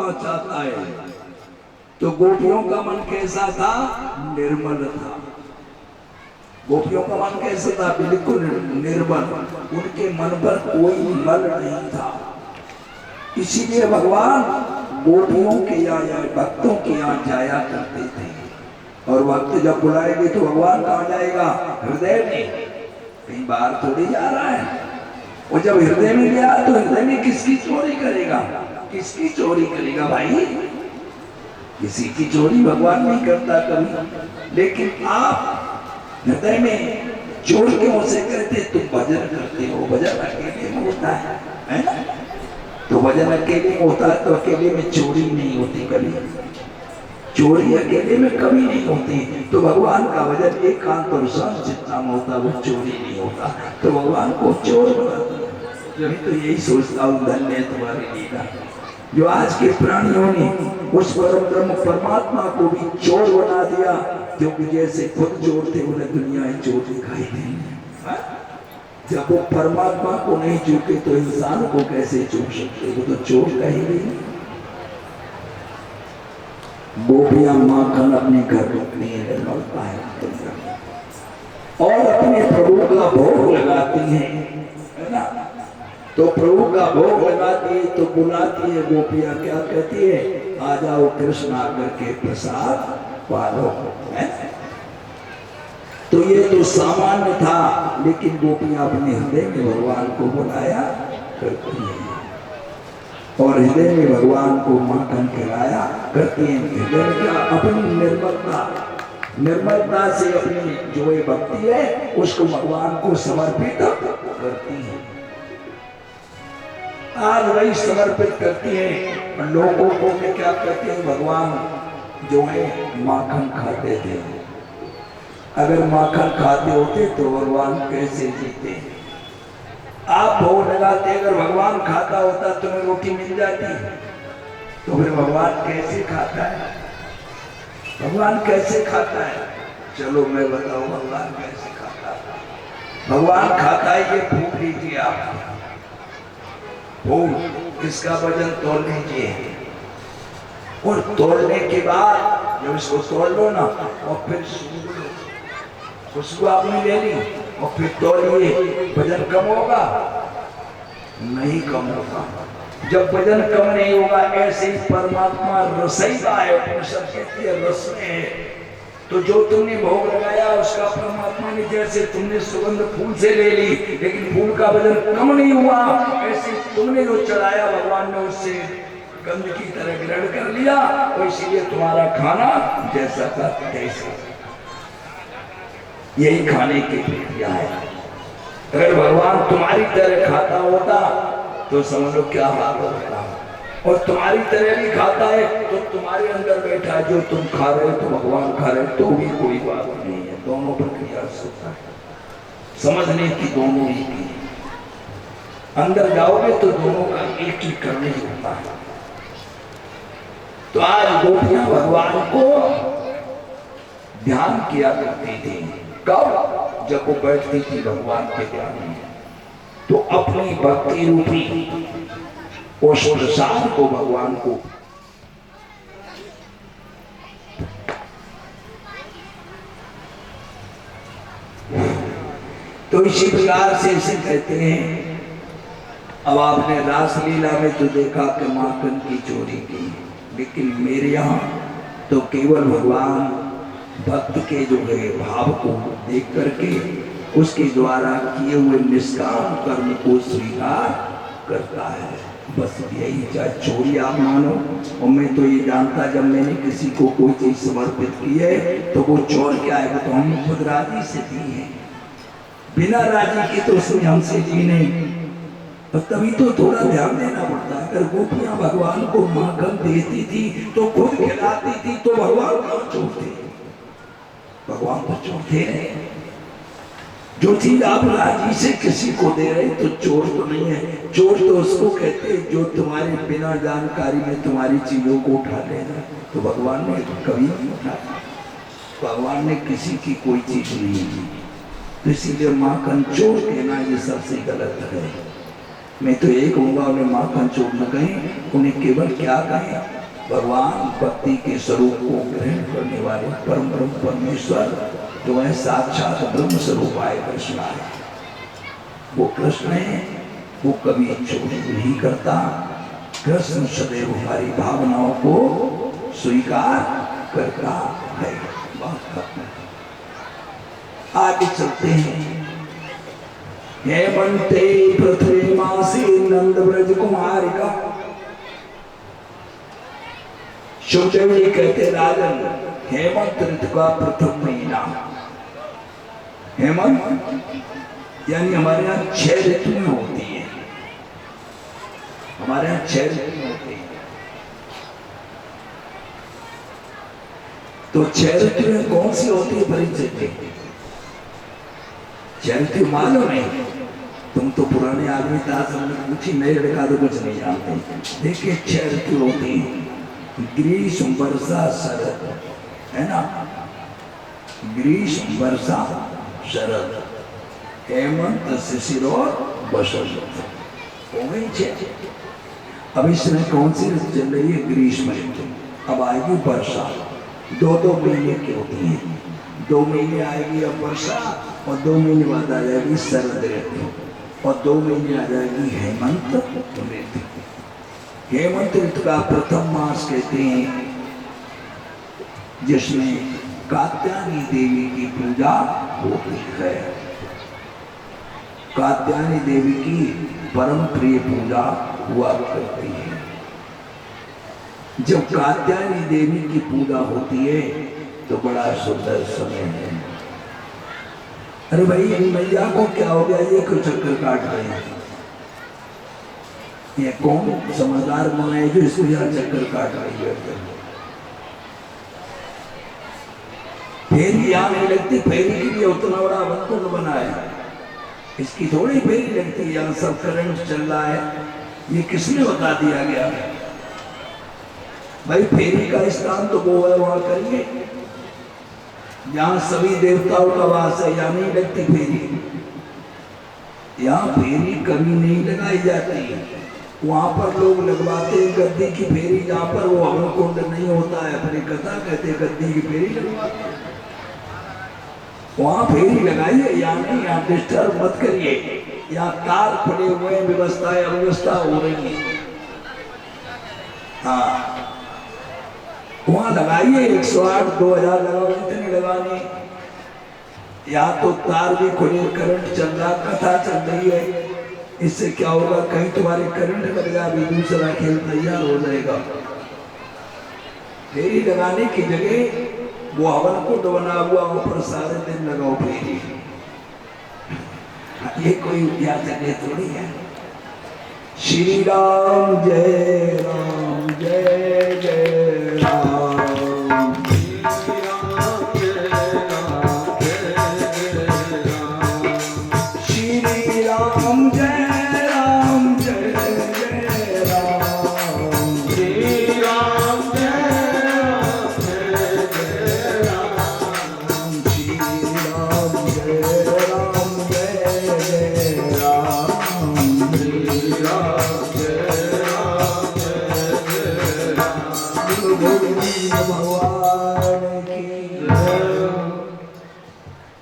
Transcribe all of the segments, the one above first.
परमात्मा चाहता है। तो गोपियों का मन कैसा था? निर्मल था। गोपियों का मन कैसा था? बिल्कुल निर्मल। उनके मन पर कोई मल नहीं था। इसीलिए भगवान गोपियों के यहाँ या भक्तों के यहाँ जाया करते थे। और वक्त जब बुलाएंगे तो भगवान कहाँ जाएगा? हृदय में, कहीं बाहर थोड़ी जा रहा है। और जब हृदय में गया तो हृदय में किसकी चोरी करेगा? किसकी चोरी करेगा भाई? किसी की चोरी भगवान नहीं करता कभी। लेकिन आप हृदय में चोर क्यों से करते? तुम भजन करते हो, भजन अकेले में होता है ना? तो भजन अकेले में होता है तो अकेले में चोरी नहीं होती कभी। चोरी अकेले में कभी नहीं होती। तो भगवान का भजन एकांत और शांत चित्ता में होता, वो चोरी नहीं होता। तो भगवान को चोर बना दिया। मैं तो यही सोचता हूँ, धन्य है तुम्हारी लीला जो आज के प्राणियों ने उस परम ब्रह्म परमात्मा को भी चोर बना दिया। क्योंकि जैसे खुद चोर थे उन्हें दुनिया ही चोर दिखाई दी। जब वो परमात्मा को नहीं चूके तो इंसान को कैसे चूक सकते? वो तो चोर कहेंगे। गोपियां माखन अपने घर रखने निर्मलता है और अपने प्रभु का भोग लगाती हैं, है ना? तो प्रभु का भोग लगाती है तो बुलाती है गोपियां, क्या कहती है? आ जाओ कृष्ण आकर के प्रसाद पालो, है? तो ये तो सामान्य था, लेकिन गोपियां अपने हृदय में भगवान को बुलाया करती हैं और हृदय में भगवान को माखन खिलाया करती हैं। हृदय में क्या? अपनी निर्मलता से अपनी जो ये भक्ति है उसको भगवान को समर्पित करती हैं। आज वही समर्पित करती हैं। लोगों को क्या कहते हैं? भगवान जो है माखन खाते थे। अगर माखन खाते होते तो भगवान कैसे जीते? आप भोग लगाते, अगर भगवान खाता होता तुम्हें रोटी मिल जाती तो फिर भगवान कैसे खाता है? भगवान कैसे खाता है? चलो मैं बताऊं भगवान कैसे खाता है। भगवान खाता है, ये फूक लीजिए आप, फूक, इसका वजन तोड़ लीजिए और तोड़ने के बाद जब इसको तोड़ लो ना और फिर उसको आपने ले ली और फिर तोड़िए, वजन कम होगा? नहीं कम होगा। जब वजन कम नहीं होगा, ऐसे ही परमात्मा रसईदा है, उपनिषद कहती है रस में है। तो जो तुमने भोग लगाया उसका परमात्मा ने, जैसे तुमने सुगंध फूल से ले ली लेकिन फूल का वजन कम नहीं हुआ, ऐसे तुमने जो चढ़ाया भगवान ने उससे गंध की तरह ग्रहण कर लिया। और इसीलिए तुम्हारा खाना जैसा का तैसा। यही खाने की प्रक्रिया है। अगर भगवान तुम्हारी तरह खाता होता तो समझ लो क्या हाल होता। और तुम्हारी तरह भी खाता है तो तुम्हारे अंदर बैठा है, जो तुम खा रहे हो तो भगवान खा रहे हो, तो भी कोई बात नहीं है। दोनों प्रक्रिया होता है, समझने की दोनों ही की। अंदर जाओगे तो दोनों का एक ही करने होता है। तो आज गोपियां भगवान को ध्यान किया करती थी। कब? जब वो बैठती थी भगवान के ध्यान में, तो अपनी भक्ति रूपी उस प्रसाद को भगवान को तो इसी प्रकार से इसे कहते हैं। अब आपने रासलीला में तो देखा कि माखन की चोरी की, लेकिन मेरे यहाँ तो केवल भगवान भक्त के जो है भाव को देख करके उसके द्वारा किए हुए निष्काम कर्म को स्वीकार करता है। बस यही, चाहे चोरी आप मानो। और मैं तो ये जानता, जब मैंने किसी को कोई चीज समर्पित की है तो वो चोर क्या है? वो तो हमने खुद राजी से दी है। बिना राजी के तो उसने हमसे ली नहीं। तो तभी तो थोड़ा ध्यान देना पड़ता है। अगर गोपियां भगवान को माखन देती थी तो खुद खिलाती थी तो भगवान कहाँ चोर थे? भगवान तो चोर थे नहीं। जो चीज आप राजी से किसी को दे रहे तो चोर तो नहीं है। चोर तो उसको कहते हैं जो तुम्हारे बिना जानकारी में तुम्हारी चीजों को उठा लेना। तो भगवान ने कभी नहीं उठाया, भगवान ने किसी की कोई चीज नहीं दी। तो इसीलिए माखन चोर कहना ये सबसे गलत है। मैं तो यही कहूँगा, उन्हें माखन चोर न कहें, उन्हें केवल क्या कहें? भगवान भक्ति के स्वरूप को ग्रहण करने वाले परम ब्रह्म परमेश्वर जो है साक्षात ब्रह्म स्वरूप आए कृष्ण आए, वो कृष्ण है, वो कभी चोरी नहीं करता। कृष्ण सदैव हमारी भावनाओं को स्वीकार करता है। आगे चलते हैं। हेमंते पृथ्वी मासी नंद ब्रज कुमारिका। सुखदेव कहते राजन, हेमंत ऋतु का प्रथम महीना, हेमंत यानी हमारे यहाँ 6 ऋतुएं होती है, हमारे यहाँ 6 ऋतुएं होती है। तो 6 ऋतुएं कौन सी होती है परिचय? 6 ऋतु मालूम नहीं? तुम तो पुराने आदमी था, सबने पूछी, नए लड़का तो कुछ नहीं जानते। देखिए 6 ऋतु होती है, ग्रीष्म वर्षा शरद, है ना? ग्रीष्म वर्षा शरद, हेमंत शिशिर और बसंत, हो गई 6। अब इसमें कौन सी ऋतु चल रही है? ग्रीष्म ऋतु। अब आएगी वर्षा, 2-2 महीने की होती है। 2 महीने आएगी अब वर्षा, और 2 महीने बाद आ जाएगी शरद ऋतु, और 2 महीने आ जाएगी हेमंत ऋतु। हेमंत ऋतु का प्रथम मास कहते हैं जिसमें कात्यायनी देवी की पूजा होती है। कात्यायनी देवी की परम प्रिय पूजा हुआ करती है। जब कात्यायनी देवी की पूजा होती है तो बड़ा सुंदर समय है। अरे भाई, मैया को क्या हो गया? ये क्यों चक्कर काट रहे हैं? ये कौन समझदार माँ है जो इसको यहाँ चक्कर काट रही है? फेरी यहाँ नहीं लगती, फेरी के लिए उतना बड़ा वनकुंड बना है, इसकी थोड़ी फेरी लगती है। यहाँ सब करंट चल रहा है, ये किसने बता दिया गया? भाई फेरी का स्थान तो वो है, वहां करिए यहाँ सभी देवताओं का वास है, यहाँ नहीं लगती फेरी। यहाँ फेरी कभी नहीं लगाई जाती, वहां पर लोग लगवाते हैं गद्दी की फेरी, जहाँ पर वो हवन कुंड नहीं होता है। अपनी कथा कहते गद्दी की फेरी लगवाते हैं, वहां फेरी लगाइए, यहाँ नहीं। यहाँ डिस्टर्ब मत करिए, यहाँ तार पड़े हुए, व्यवस्थाएं अव्यवस्था हो रही है। हाँ, वहां लगाइए 108, 2000 लगाओ, इतनी लगानी। यहाँ तो तार भी खुले, करंट चल रहा, कथा चल रही है, इससे क्या होगा? कहीं तुम्हारे करंट लग जाए, अभी दूसरा खेल तैयार हो जाएगा। फेरी लगाने की जगह वो हवन कुंड बना हुआ, ऊपर सारे दिन लगाओ फेरी। ये कोई जगह थोड़ी है। श्री राम जय राम, जय जय राम।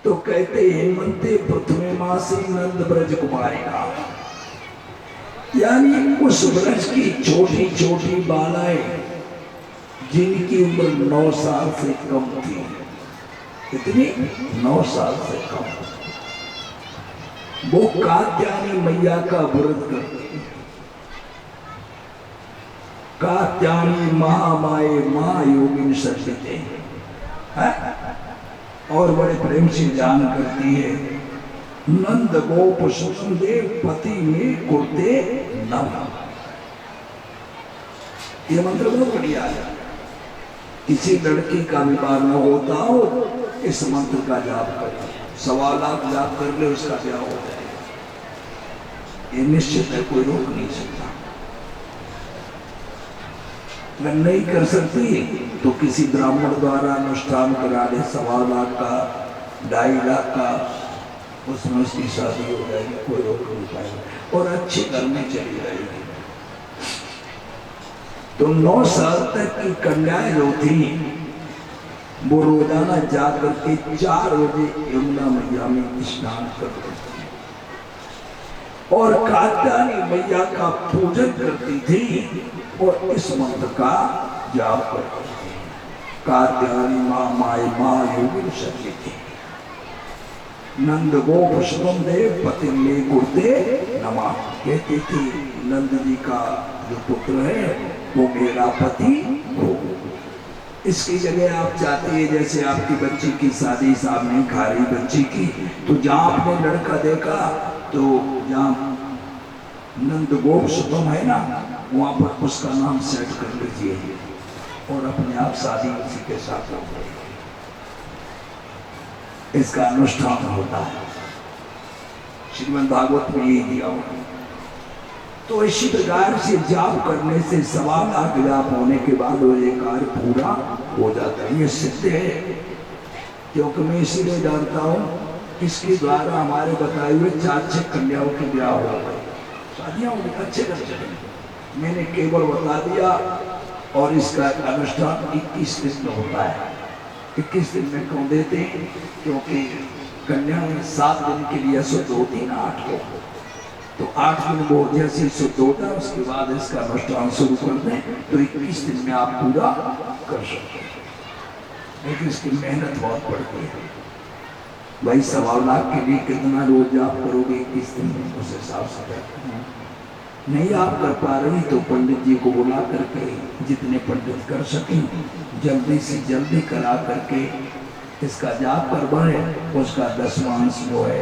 तो कहते हेमंते पृथ्वी मासी नंद ब्रज कुमारिका, यानी उस ब्रज की छोटी छोटी बालाएं जिनकी उम्र 9 साल से कम थी। कितनी? 9 साल से कम। वो कात्यायनी मैया का व्रत करती। कात्यायनी महामाए महायोगिनी सचते हैं और बड़े प्रेम से जान करती है। नंद गोप सुनदेव पति में कुर्ते नम। ये मंत्र बहुत बढ़िया है। किसी लड़की का विवाह न होता हो, इस मंत्र का जाप करें, 1.25 लाख जाप कर ले, उसका ब्याह हो जाएगा। ये निश्चित है, कोई रोक नहीं सकता। अगर नहीं कर सकती तो किसी ब्राह्मण द्वारा अनुष्ठान करा दे, 1.25 लाख का, 2.5 लाख का, उसमें उसकी शादी हो जाएगी, कोई रोक नहीं पाएगा, और अच्छे घर में चली जाएगी। तो 9 साल तक की कन्याएं जो थी वो रोजाना जाकर के 4 बजे यमुना मैया में स्नान करती थी और कात्यायनी मैया का पूजन करती थी और इस मंत्र का जाप करती थी। कात्यायनी माँ माई माँ योगिन शक्ति थी। नंद गोप शुभम देव पति में गुरुदे नमा कहती थी नंद जी का जो पुत्र है वो मेरा पति हो। इसकी जगह आप चाहते हैं जैसे आपकी बच्ची की शादी साहब नहीं खा रही बच्ची की, तो जहाँ आपने लड़का देखा तो जहाँ नंद गोप शुभम है ना वहाँ पर उसका नाम सेट कर लीजिए और अपने आप शादी उसी के साथ हो गई। इसका अनुष्ठान होता है, श्रीमद् भागवत में यही दिया हुआ। तो इसी प्रकार से जाप करने से 1.25 लाख जाप होने के बाद वो ये कार्य पूरा हो जाता है। ये सिद्ध है, क्योंकि मैं इसीलिए जानता हूँ इसके द्वारा हमारे बताए हुए 4-6 कन्याओं के ब्याह हो गए, शादियाँ अच्छे करते। मैंने केवल बता दिया और इसका अनुष्ठान 21 दिन में होता है। 21 दिन में क्यों देते हैं? क्योंकि कन्या में 7 दिन के लिए अशुद्ध होती है ना 8 को, तो 8 दिन वो जैसे शुद्ध होता है उसके बाद इसका अनुष्ठान शुरू कर दें तो 21 दिन में आप पूरा कर सकते हैं। लेकिन इसकी मेहनत बहुत पड़ती है भाई। 1.25 लाख के लिए कितना रोज आप करोगे 21 दिन में, उस हिसाब से नहीं आप कर पा रही तो पंडित जी को बुला करके जितने पंडित कर सकें जल्दी से जल्दी करा करके इसका जाप करवाए। उसका 10वांश जो है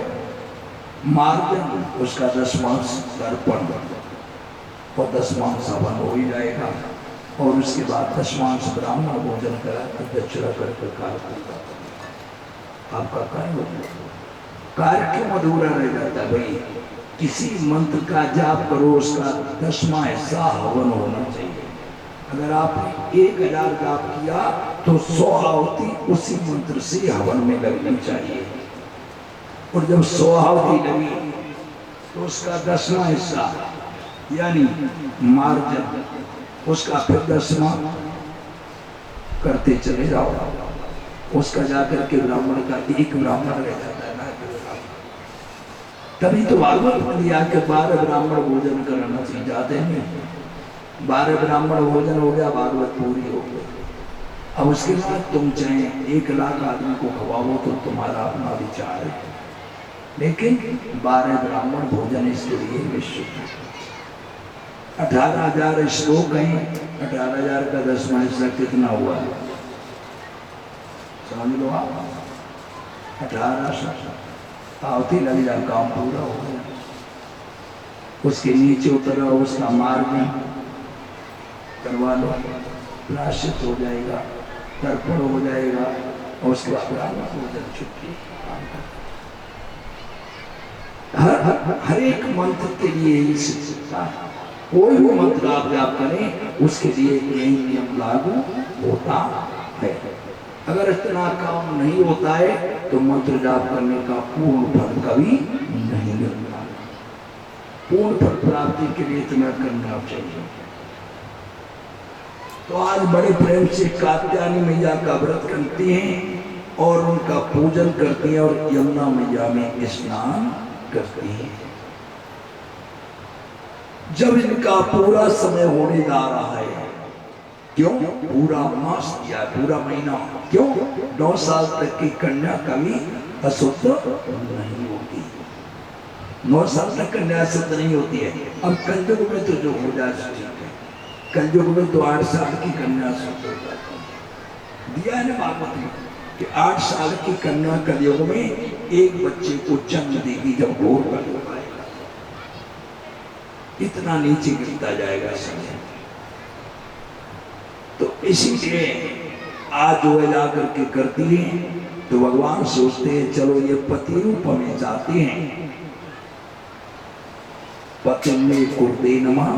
मार्जन, उसका 10वांश तर्पण और 10वांश हवन हो ही जाएगा और उसके बाद 10वांश ब्राह्मण भोजन करा कर दक्षिणा करके कार्य आपका कार्य क्यों अधूरा रह जाता है भाई? किसी मंत्र का जाप करो उसका 10वां हिस्सा हवन होना चाहिए। अगर आपने 1000 जाप किया तो 100 आहुति उसी मंत्र से हवन में लगनी चाहिए और जब 100 आहुति लगी तो उसका 10वां हिस्सा यानी मार्जन उसका फिर 10वां करते चले जाओ। उसका जाकर के ब्राह्मण का एक ब्राह्मण रह जाता है ना, तभी तो भागवत में दिया कि 12 ब्राह्मण भोजन करना चाहिए। जाते हैं 12 ब्राह्मण भोजन हो गया, भागवत पूरी हो गई। अब उसके बाद तुम चाहे 1 लाख आदमी को खवाओ तो तुम्हारा अपना विचार है, लेकिन 12 ब्राह्मण भोजन इसके लिए निश्चित है। 18,000 श्लोक हैं, 18,000 का 10वां हिस्सा कितना हुआ है समझ लो आप। 18 आहुति लग जा, काम पूरा हो गया। उसके नीचे उतरा उसका मार्ग करवा लो, प्रायश्चित हो जाएगा, तर्पण हो जाएगा और उसके बाद छुट्टी। हर एक मंत्र के लिए यही सिद्ध है। कोई भी मंत्र आप जाप करें उसके लिए यही नियम लागू होता है। अगर इतना काम नहीं होता है तो मंत्र जाप करने का पूर्ण फल कभी नहीं मिलता। पूर्ण फल प्राप्ति के लिए इतना करना चाहिए। तो आज बड़े प्रेम से कात्यायनी मैया का व्रत करती हैं और उनका पूजन करती हैं और यमुना मैया में स्नान करती हैं। जब इनका पूरा समय होने जा रहा है, क्यों पूरा मास दिया, पूरा महीना, क्यों 9 साल तक की कन्या कभी अशुद्ध नहीं होती। 9 साल तक कन्या अशुद्ध नहीं होती है। अब कलयुग में तो जो हो जाए ठीक है, कलयुग में तो 8 साल की कन्या अशुद्ध हो जाती है। दिया है ना भागवत में कि 8 साल की कन्या कलयुग में एक बच्चे को जन्म देगी जब घोर कलयुग आएगा। इतना नीचे गिरता जाएगा समय। तो इसीलिए आज जो है जाकर के करती हैं तो भगवान सोचते हैं चलो ये पति रूप में जाते हैं, पति में कुर्दे नमः,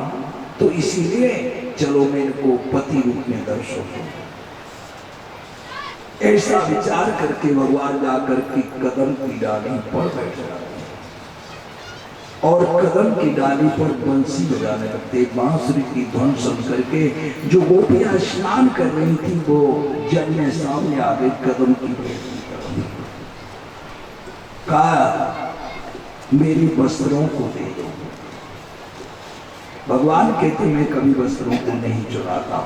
तो इसीलिए चलो मैं इनको पति रूप में दर्शन दूं। ऐसा विचार करके भगवान जाकर के कदम की डाली पर बैठ जाते हैं। और कदम की डाली पर बंसी बजाने लगते। बांसुरी की धुन सुन करके जो गोपियां स्नान कर रही थी वो जल में सामने आ गई, कदम की कहा मेरी वस्त्रों को दे दो। भगवान कहते मैं कभी वस्त्रों को नहीं चुराता,